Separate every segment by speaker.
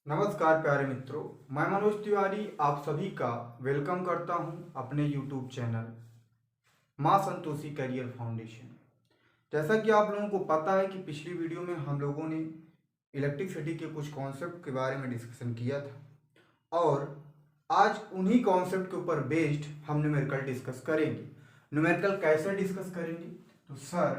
Speaker 1: नमस्कार प्यारे मित्रों, मैं मनोज तिवारी आप सभी का वेलकम करता हूं अपने YouTube चैनल मां संतोषी करियर फाउंडेशन। जैसा कि आप लोगों को पता है कि पिछली वीडियो में हम लोगों ने इलेक्ट्रिसिटी के कुछ कॉन्सेप्ट के बारे में डिस्कशन किया था और आज उन्हीं कॉन्सेप्ट के ऊपर बेस्ड हम न्यूमेरिकल डिस्कस करेंगे। न्यूमेरिकल कैसे डिस्कस करेंगे? तो sir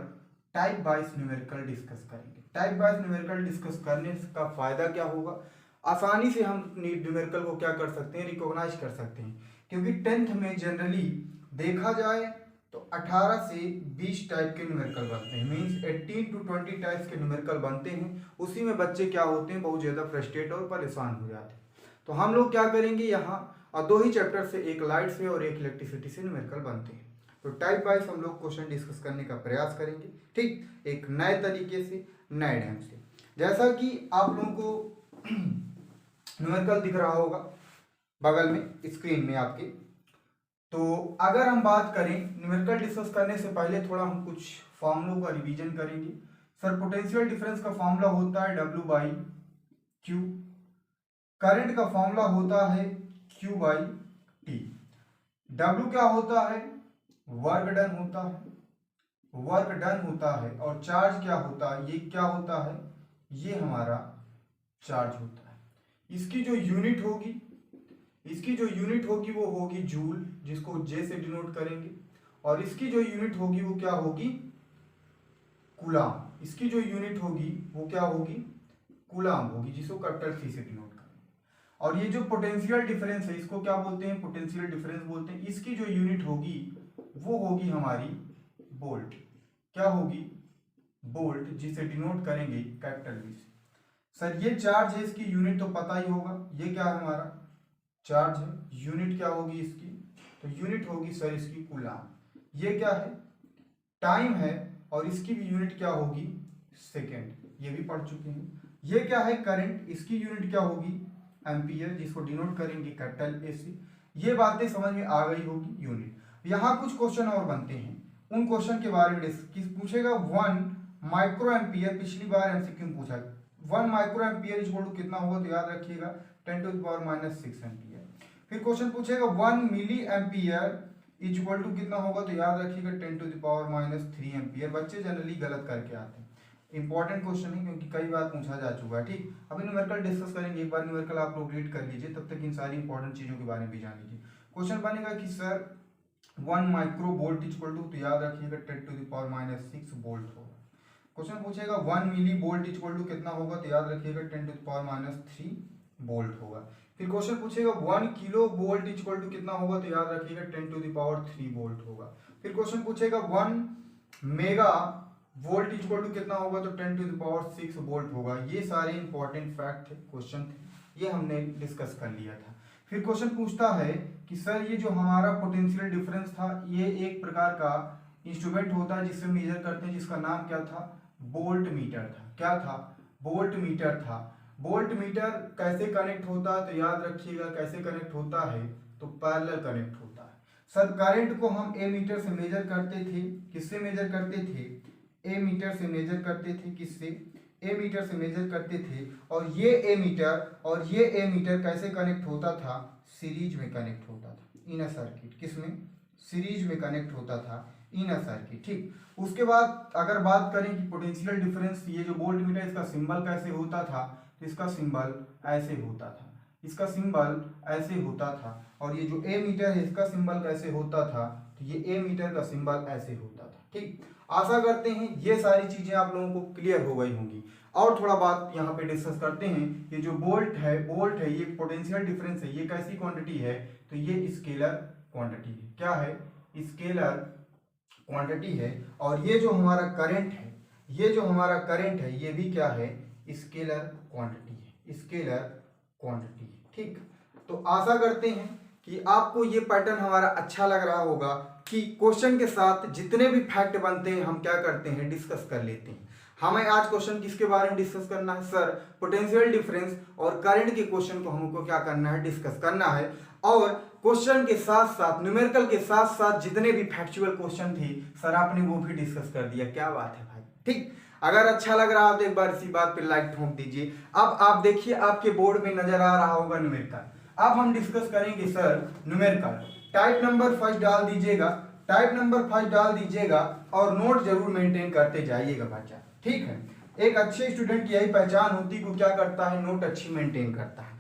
Speaker 1: type wise numerical discuss करेंगे। टाइप वाइज न्यूमेरिकल डिस्कस करने का फ़ायदा क्या होगा? आसानी से हम न्यूमेरिकल को क्या कर सकते हैं, रिकॉग्नाइज कर सकते हैं, क्योंकि 10th में जनरली देखा जाए तो 18 से 20 टाइप के न्यूमेरिकल बनते हैं, मींस 18 to 20 टाइप्स के न्यूमेरिकल बनते हैं। उसी में बच्चे क्या होते हैं, बहुत ज़्यादा फ्रस्ट्रेट और परेशान हो जाते हैं। तो हम लोग क्या करेंगे यहाँ, और दो ही चैप्टर से, एक लाइट से और एक इलेक्ट्रिसिटी से न्यूमेरिकल बनते हैं। तो टाइप वाइज हम लोग क्वेश्चन डिस्कस करने का प्रयास करेंगे, ठीक, एक नए तरीके से, नए ढंग से। जैसा कि आप लोगों को न्यूमेरिकल दिख रहा होगा बगल में स्क्रीन में आपके। तो अगर हम बात करें न्यूमेरिकल डिस्कस करने से पहले थोड़ा हम कुछ फॉर्मूलों का रिवीजन करेंगे। सर पोटेंशियल डिफरेंस का फॉर्मूला होता है W/Q, करंट का फॉर्मूला होता है Q/T। W क्या होता है? वर्क डन होता है, वर्क डन होता है। और चार्ज क्या होता है? ये क्या होता है? ये हमारा चार्ज होता है। इसकी जो यूनिट होगी वो होगी जूल, जिसको जे से डिनोट करेंगे। और इसकी जो यूनिट होगी वो क्या होगी? कूलाम। इसकी जो यूनिट होगी वो क्या होगी? कूलाम होगी, जिसको कैपिटल सी से डिनोट करेंगे। और ये जो पोटेंशियल डिफरेंस है, इसको क्या बोलते हैं? पोटेंशियल डिफरेंस बोलते हैं। इसकी जो यूनिट होगी वो होगी हमारी वोल्ट। क्या होगी? वोल्ट, जिसे डिनोट करेंगे कैपिटल वी से। सर ये चार्ज है, इसकी यूनिट तो पता ही होगा, ये क्या है? हमारा चार्ज है। यूनिट क्या होगी इसकी? तो यूनिट होगी सर इसकी कूलाम। ये क्या है? टाइम है, और इसकी भी यूनिट क्या होगी? सेकेंड, ये भी पढ़ चुके हैं। ये क्या है? करंट, इसकी यूनिट क्या होगी? एम्पियर, जिसको डिनोट करेंगे कैपिटल ए से। ये बातें समझ में आ गई होगी, यूनिट। यहाँ कुछ क्वेश्चन और बनते हैं, उन क्वेश्चन के बारे में पूछेगा। 1 माइक्रो एम्पियर, पिछली बार एमसीक्यू में पूछा, 1 माइक्रो एम्पियर इक्वल टू कितना होगा? तो याद रखिएगा 10⁻⁻6 एम्पियर। फिर क्वेश्चन पूछेगा 1 मिली एम्पियर इक्वल टू कितना होगा? तो याद रखिएगा 10⁻³ एम्पियर। बच्चे जनरली गलत करके आते हैं। इंपॉर्टेंट क्वेश्चन है, क्योंकि कई बार पूछा जा चुका है, ठीक। अभी न्यूमेरिकल डिस्कस करेंगे, एक बार न्यूमेरिकल आप लोग रीड कर लीजिए, तब तक इन सारी इंपॉर्टेंट चीजों के बारे में भी जान लीजिए। क्वेश्चन बनेगा कि sir 1 microvolt equal to, तो याद रखिएगा 10⁻⁻6 वोल्ट होगा। क्वेश्चन पूछेगा 1 मिली वोल्ट इक्वल टू कितना होगा? तो याद रखिएगा 10⁻³ वोल्ट होगा। फिर क्वेश्चन पूछेगा 1 किलो वोल्ट इक्वल टू कितना होगा? तो याद रखिएगा 10⁻³ वोल्ट होगा। फिर क्वेश्चन पूछेगा 1 मेगा वोल्ट इक्वल टू कितना होगा? तो 10⁻6 वोल्ट होगा। ये सारे इंपॉर्टेंट फैक्ट थे, क्वेश्चन थे, ये हमने डिस्कस कर लिया था। फिर क्वेश्चन पूछता है कि सर ये जो हमारा पोटेंशियल डिफरेंस था, ये एक प्रकार का इंस्ट्रूमेंट होता है जिससे मेजर करते हैं, जिसका नाम क्या था? वोल्ट मीटर था। क्या था? वोल्ट मीटर था। वोल्ट मीटर कैसे कनेक्ट होता है? तो याद रखिएगा कैसे कनेक्ट होता है? तो पैरेलल कनेक्ट होता है। सर करंट को हम ए मीटर से मेजर करते थे, किससे मेजर करते थे? ए मीटर से मेजर करते थे। किससे? ए मीटर से मेजर करते थे। और ये ए मीटर कैसे कनेक्ट होता था? सीरीज में कनेक्ट होता था, इन अ सर्किट। किसमें? सीरीज में कनेक्ट होता था, इन अ सर्किट, ठीक। उसके बाद अगर बात करें कि पोटेंशियल डिफरेंस, ये जो वोल्ट मीटर, इसका सिंबल कैसे होता था? तो इसका सिंबल ऐसे होता था, इसका सिंबल ऐसे होता था। और ये जो ए मीटर है, इसका सिंबल कैसे होता था? तो ये ए मीटर का सिंबल ऐसे होता था, ठीक। आशा करते हैं ये सारी चीजें आप लोगों को क्लियर हो गई होंगी। और थोड़ा बात यहाँ पे डिस्कस करते हैं। ये जो वोल्ट है, ये पोटेंशियल डिफरेंस है, ये कैसी क्वांटिटी है? तो ये स्केलर क्वांटिटी है। क्या है? स्केलर क्वांटिटी है। और ये जो हमारा करंट है, ये भी क्या है? स्केलर क्वांटिटी है, स्केलर क्वांटिटी है, ठीक। तो आशा करते हैं कि आपको ये पैटर्न हमारा अच्छा लग रहा होगा, कि क्वेश्चन के साथ जितने भी फैक्ट बनते हैं हम क्या करते हैं? डिस्कस कर लेते हैं। हमें आज क्वेश्चन किसके बारे में डिस्कस करना है? सर पोटेंशियल डिफरेंस और करंट के क्वेश्चन को हमको क्या करना है? डिस्कस करना है। और क्वेश्चन के साथ साथ, न्यूमेरिकल के साथ साथ जितने भी फैक्चुअल क्वेश्चन थे सर आपने वो भी डिस्कस कर दिया। क्या बात है भाई, ठीक। अगर अच्छा लग रहा है तो एक बार इसी बात पे लाइक ठोक दीजिए। अब आप देखिए आपके बोर्ड में नजर आ रहा होगा न्यूमेरिकल। अब हम डिस्कस करेंगे sir numerical. Type number first डाल दीजिएगा, टाइप नंबर फर्स्ट डाल दीजिएगा और नोट जरूर मेंटेन करते जाइएगा बच्चा, ठीक है। एक अच्छे स्टूडेंट की यही पहचान होती है कि क्या करता है, नोट अच्छी मेंटेन करता है।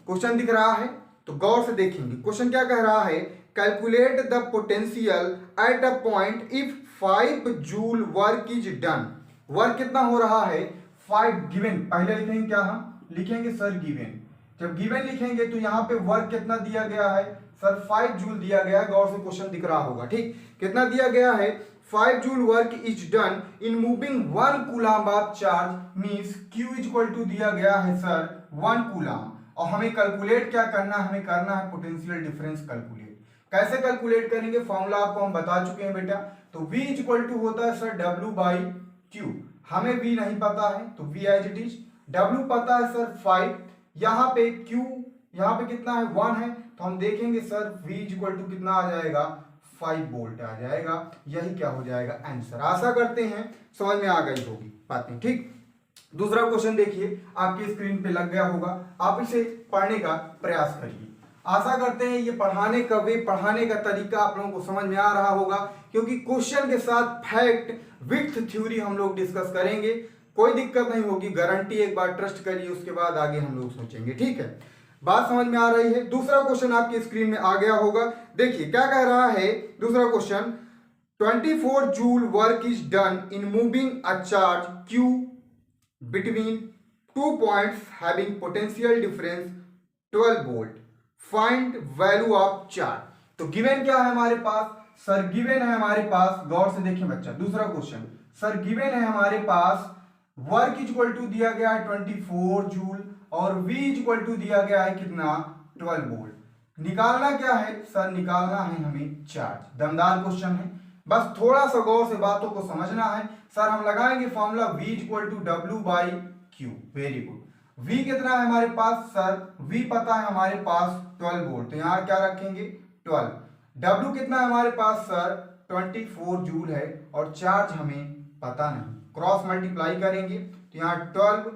Speaker 1: क्वेश्चन दिख रहा है तो गौर से देखेंगे। क्वेश्चन क्या कह रहा है, calculate the potential at a point if 5 joule work is done. Work कितना हो रहा है, 5 गिवन। पहले लिखेंगे क्या, हम लिखेंगे सर गिवन। जब गिवन लिखेंगे तो यहाँ पे वर्क कितना दिया गया है सर, 5 जूल दिया गया है। गौर से क्वेश्चन दिख रहा होगा, ठीक। कितना दिया गया है, 5 joule work is done in moving 1 coulomb of charge means Q equal to दिया गया है सर 1 कूलम। और हमें कैलकुलेट क्या करना है, हमें करना है पोटेंशियल डिफरेंस कैलकुलेट। कैसे कैलकुलेट करेंगे, फॉर्मूला आपको हम बता चुके हैं बेटा। तो V इक्वल टू होता है सर W बाई Q। हमें V नहीं पता है तो V as it is. W पता है सर 5, यहाँ पे Q यहाँ पे कितना है 1 है, तो हम देखेंगे सर V इक्वल टू कितना आ जाएगा 5 वोल्ट आ जाएगा। यही क्या हो जाएगा आंसर। आशा करते हैं समझ में आ गई होगी बातें, ठीक। दूसरा क्वेश्चन देखिए, आपकी स्क्रीन पे लग गया होगा, आप इसे पढ़ने का प्रयास करिए। आशा करते हैं ये पढ़ाने का वे, पढ़ाने का तरीका आप लोगों को समझ में आ रहा होगा, क्योंकि क्वेश्चन के साथ फैक्ट विथ थ्योरी हम लोग डिस्कस करेंगे। कोई दिक्कत नहीं होगी, गारंटी, एक बार ट्रस्ट करिए, उसके बाद आगे हम लोग सोचेंगे, ठीक है। बात समझ में आ रही है। दूसरा क्वेश्चन आपकी स्क्रीन में आ गया होगा, देखिए क्या कह रहा है दूसरा question. 24 joule work is done in moving a charge Q between 2 points having potential difference 12 volt. Find value of charge. तो गिवन क्या है हमारे पास सर, गिवन है हमारे पास, गौर से देखिए बच्चा। दूसरा क्वेश्चन सर, गिवन है हमारे पास वर्क इक्वल टू दिया गया है 24 जूल और V इक्वल टू दिया गया है कितना 12 वोल्ट। निकालना क्या है सर, निकालना है हमें चार्ज। दमदार क्वेश्चन है, बस थोड़ा सा गौर से बातों को समझना है। सर हम लगाएंगे formula V equal to W by Q। Very good. V कितना है हमारे पास सर, V पता है हमारे पास 12 वोल्ट, तो यहाँ क्या रखेंगे 12। W कितना है हमारे पास सर 24 जूल है और चार्ज हमें पता नहीं, क्रॉस मल्टीप्लाई करेंगे तो यहाँ 12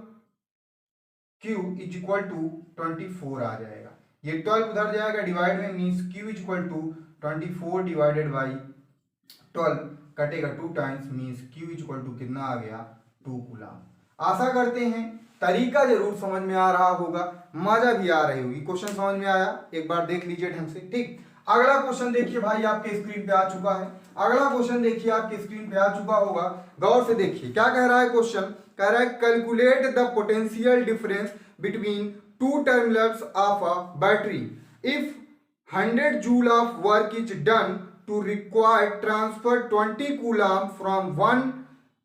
Speaker 1: Q इज इक्वल टू 24 आ जाएगा। ये 12 उधर जाएगा डिवाइड में, means Q is equal to 24 divided by 12 कटेगा 2 times, means Q is equal to कितना आ गया 2 कूलम। आशा करते हैं तरीका जरूर समझ में आ रहा होगा, मजा भी आ रही होगी। क्वेश्चन समझ में आया, एक बार देख लीजिए ढंग से, ठीक। अगला क्वेश्चन देखिए भाई, आपके स्क्रीन पे आ चुका है। अगला क्वेश्चन देखिए आपके स्क्रीन पे आ चुका होगा, गौर से देखिए क्या कह रहा है क्वेश्चन। कह रहा है calculate the potential difference between 2 terminals of a battery if 100 joule of work is done to require transfer 20 coulomb from one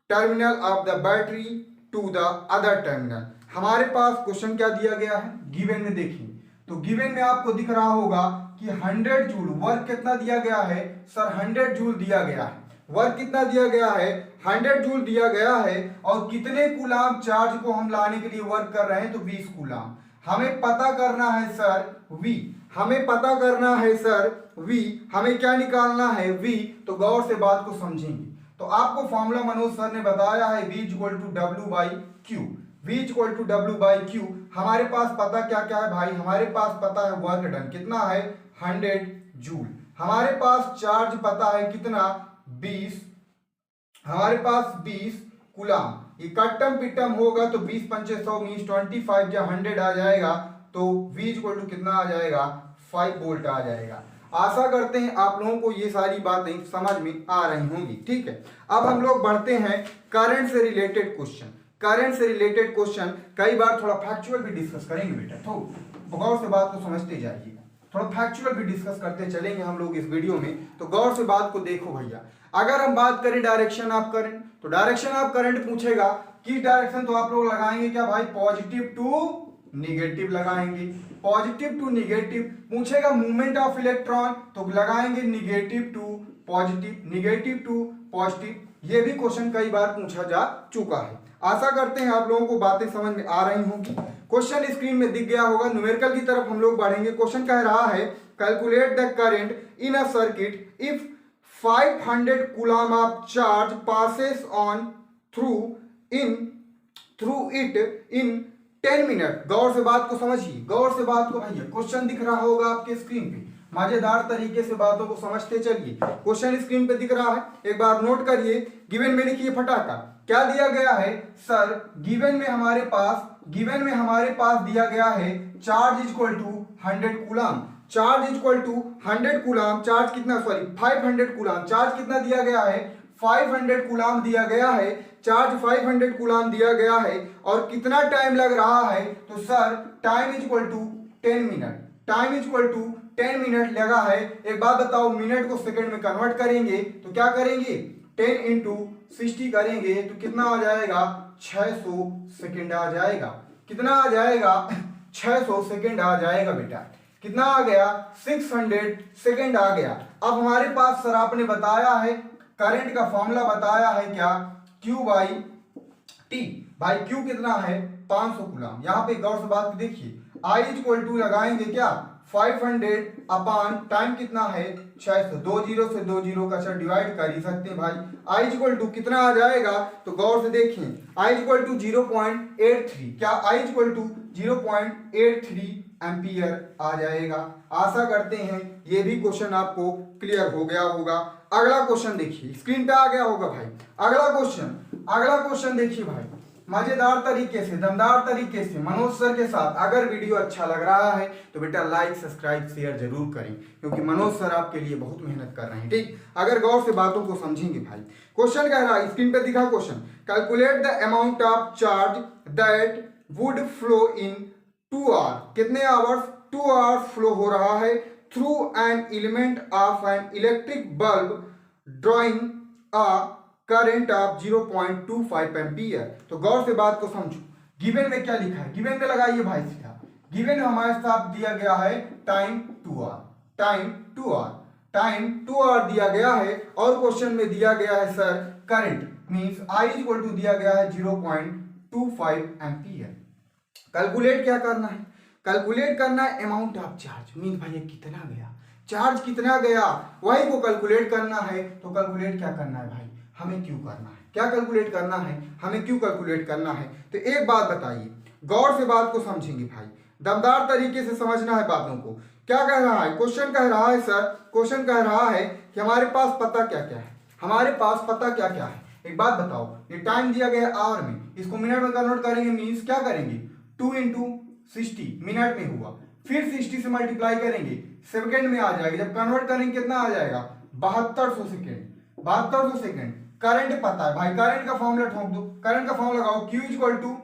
Speaker 1: terminal of the battery to the other terminal। हमारे पास क्वेश्चन क्या दिया गया है, given में देखिए तो given में आपको दिख रहा होगा कि 100 जूल वर्क कितना दिया गया है सर, 100 जूल दिया गया है। वर्क कितना दिया गया है 100 जूल दिया गया है, और कितने कूलम चार्ज को हम लाने के लिए वर्क कर रहे हैं तो 20 कूलम। हमें पता करना है सर V, हमें पता करना है सर V, हमें क्या निकालना है V। तो गौर से बात को समझेंगे तो आपको फॉर्मूला मनोज सर ने बताया है V equal to W by Q। V equal to W by Q। हमारे पास पता क्या क्या है भाई, हमारे पास पता है वर्क डन कितना है 100 जूल, हमारे पास चार्ज पता है कितना 20, हमारे पास 20 कूलम। ये कट्टम पिट्टम होगा तो 20 पंचे 100 मीन्स 25 जब 100 आ जाएगा तो V इक्वल टू कितना आ जाएगा 5 वोल्ट आ जाएगा। आशा करते हैं आप लोगों को ये सारी बातें समझ में आ रही होंगी, ठीक है। अब हम लोग बढ़ते हैं करंट से रिलेटेड क्वेश्चन। करंट से रिलेटेड क्वेश्चन कई बार थोड़ा फैक्चुअल भी डिस्कस करेंगे बेटा, तो गौर से बात को समझते जाइएगा। थोड़ा फैक्चुअल भी डिस्कस करते चलेंगे हम लोग इस वीडियो में, तो गौर से बात को देखो भैया। अगर हम बात करें डायरेक्शन ऑफ करंट, तो डायरेक्शन ऑफ करंट पूछेगा किस डायरेक्शन, तो आप लोग लगाएंगे क्या भाई पॉजिटिव टू निगेटिव लगाएंगे। पॉजिटिव टू निगेटिव पूछेगा मूवमेंट ऑफ इलेक्ट्रॉन, तो लगाएंगे negative to positive, negative to positive. ये भी क्वेश्चन कई बार पूछा जा चुका है। आशा करते हैं आप लोगों को बातें समझ में आ रही होंगी। क्वेश्चन स्क्रीन में दिख गया होगा, न्यूमेरिकल की तरफ हम लोग बढ़ेंगे। क्वेश्चन कह रहा है calculate the current in a circuit if 500 coulomb of charge passes on through in through it in 10 minute. गौर से बात को समझिए, गौर से बात को भैया, क्वेश्चन दिख रहा होगा आपके स्क्रीन पे, मजेदार तरीके से बातों को समझते चलिए। क्वेश्चन स्क्रीन पे दिख रहा है, एक बार नोट करिए। गिवन में लिखिए फटाका, क्या दिया गया है सर? गिवन में हमारे पास दिया गया है charge equal to 100 coulomb. Charge equal to 100 coulomb, charge कितना, सॉरी 500 कूलम। चार्ज कितना दिया गया है? 500 कूलम दिया गया है। चार्ज 500 कूलम दिया गया है और कितना टाइम लग रहा है? तो sir time equal to 10 minute. Time equal to 10 minute लगा है। एक बात बताओ, मिनट को सेकंड में कन्वर्ट करेंगे तो क्या करेंगे? 10 इंटू 60 करेंगे तो कितना आ जाएगा? 600 सेकंड आ जाएगा। कितना आ जाएगा? 600 सेकंड आ जाएगा बेटा। कितना आ गया? 600 सेकंड आ गया। अब हमारे पास सर आपने बताया है, करंट का फॉर्मूला बताया है क्या? Q by T. भाई Q कितना है? 500 कूलम। यहाँ पे गौर से बात देखिए, I इक्वल टू लगाएंगे क्या? 500 अपान टाइम कितना है? 600। 2 जीरो से 2 जीरो का सर डिवाइड कर ही सकते हैं भाई। I इक्वल टू कितना आ जाएगा? तो गौर से देखिए, I इक्वल टू 0.83। क्या I इक्वल टू 0.83 एम्पियर आ जाएगा। आशा करते हैं ये भी क्वेश्चन आपको क्लियर हो गया होगा। अगला क्वेश्चन देखिए, स्क्रीन पे आ गया होगा भाई। अगला क्वेश्चन देखिए भाई, मजेदार तरीके से, दमदार तरीके से मनोज सर के साथ। अगर वीडियो अच्छा लग रहा है तो बेटा लाइक सब्सक्राइब शेयर जरूर करें, क्योंकि मनोज सर आपके लिए बहुत मेहनत कर रहे हैं। ठीक, अगर गौर से बातों को समझेंगे भाई। क्वेश्चन कह रहा है, स्क्रीन पे दिखा question, calculate the amount of charge that would flow in 2 hour. कितने आवर्स? 2 आवर्स फ्लो हो रहा है through an element of an electric bulb drawing a current of 0.25 ampere. तो गौर से बात को समझो, गिवन में क्या लिखा है? गिवन में लगाइए भाई सीधा। गिवन हमारे साथ दिया गया है टाइम 2 आवर। टाइम 2 आवर दिया गया है और क्वेश्चन में दिया गया है sir current, means I equal to दिया गया है 0.25 एम्पियर। कैलकुलेट क्या करना है? कैलकुलेट करना है अमाउंट ऑफ चार्ज, मीन भाई कितना गया, चार्ज कितना गया, वही को कैलकुलेट करना है। तो कैलकुलेट क्या करना है भाई? हमें क्यों करना है? क्या कैलकुलेट करना है? हमें क्यों कैलकुलेट करना है? तो एक बात बताइए, गौर से बात को समझेंगे भाई, दमदार तरीके से समझना है बातों को। क्या कह रहा है? क्वेश्चन कह रहा है सर, क्वेश्चन कह रहा है कि हमारे पास पता क्या क्या है, हमारे पास पता क्या क्या है। एक बात बताओ, ये टाइम दिया गया आवर में, इसको मिनट में कन्वर्ट करेंगे, मीन्स क्या करेंगे? 2 इंटू 60 मिनट में हुआ, फिर 60 से मल्टीप्लाई करेंगे, सेकंड में आ जाएगा। जब कन्वर्ट करेंगे कितना आ जाएगा? 7200 सेकंड। 7200 सेकंड। करंट पता है भाई, करंट का फॉर्मूला ठोक दो, करंट का फॉर्मूला लगाओ, Q equal to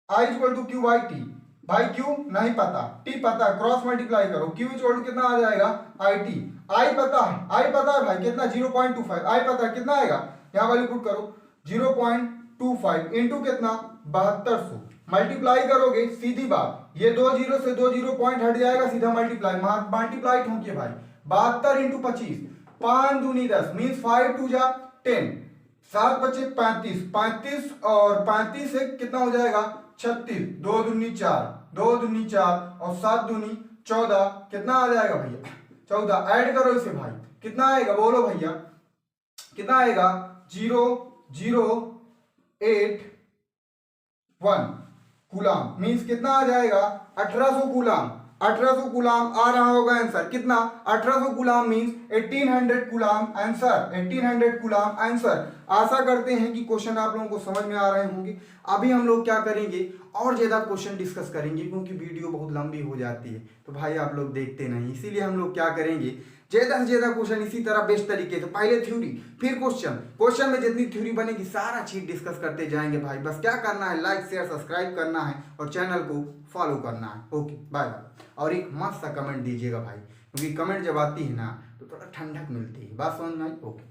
Speaker 1: I equal to Q by T. भाई Q नहीं पता, T पता है, क्रॉस मल्टीप्लाई करो, Q इक्वल टू कितना आ जाएगा? IT। I पता है भाई कितना? 0.25। I पता है कितना आएगा? यहाँ वैल्यू पुट करो, 0.25 इंटू कितना? 7200। मल्टीप्लाई करोगे, सीधी बात, ये 2 जीरो से 2 जीरो पॉइंट हट जाएगा, सीधा मल्टीप्लाई ठोकिए भाई। 72 इंटू 25, 5 दूनी 10, मीन्स 5 टू जा 10, 7 बचे 35, 35 और 35 से कितना हो जाएगा? 36, 2 दूनी 4, 2 दूनी 4 और 7 दूनी 14, कितना आ जाएगा भैया? 14। ऐड करो इसे भाई, कितना आएगा? बोलो भैया कितना आएगा? 0.081 कूलम, मींस कितना आ जाएगा? 1800 कूलम। 1800 कूलम आ रहा होगा आंसर, कितना? 1800 coulomb means 1800 coulomb answer, 1800 coulomb answer. आशा करते हैं कि क्वेश्चन आप लोगों को समझ में आ रहे होंगे। अभी हम लोग क्या करेंगे, और ज्यादा क्वेश्चन डिस्कस करेंगे, क्योंकि वीडियो बहुत लंबी हो जाती है तो भाई आप लोग देखते नहीं, इसीलिए हम लोग क्या करेंगे, ज्यादा से ज्यादा क्वेश्चन इसी तरह बेस्ट तरीके से, पहले थ्योरी फिर क्वेश्चन में जितनी थ्योरी बनेगी सारा चीज डिस्कस करते जाएंगे भाई। बस क्या करना है, लाइक शेयर सब्सक्राइब करना है और चैनल को फॉलो करना है। Okay bye bye. और एक मस्त सा कमेंट दीजिएगा भाई, क्योंकि कमेंट जब आती है ना तो थोड़ा ठंडक मिलती है। बात समझ में आई? ओके।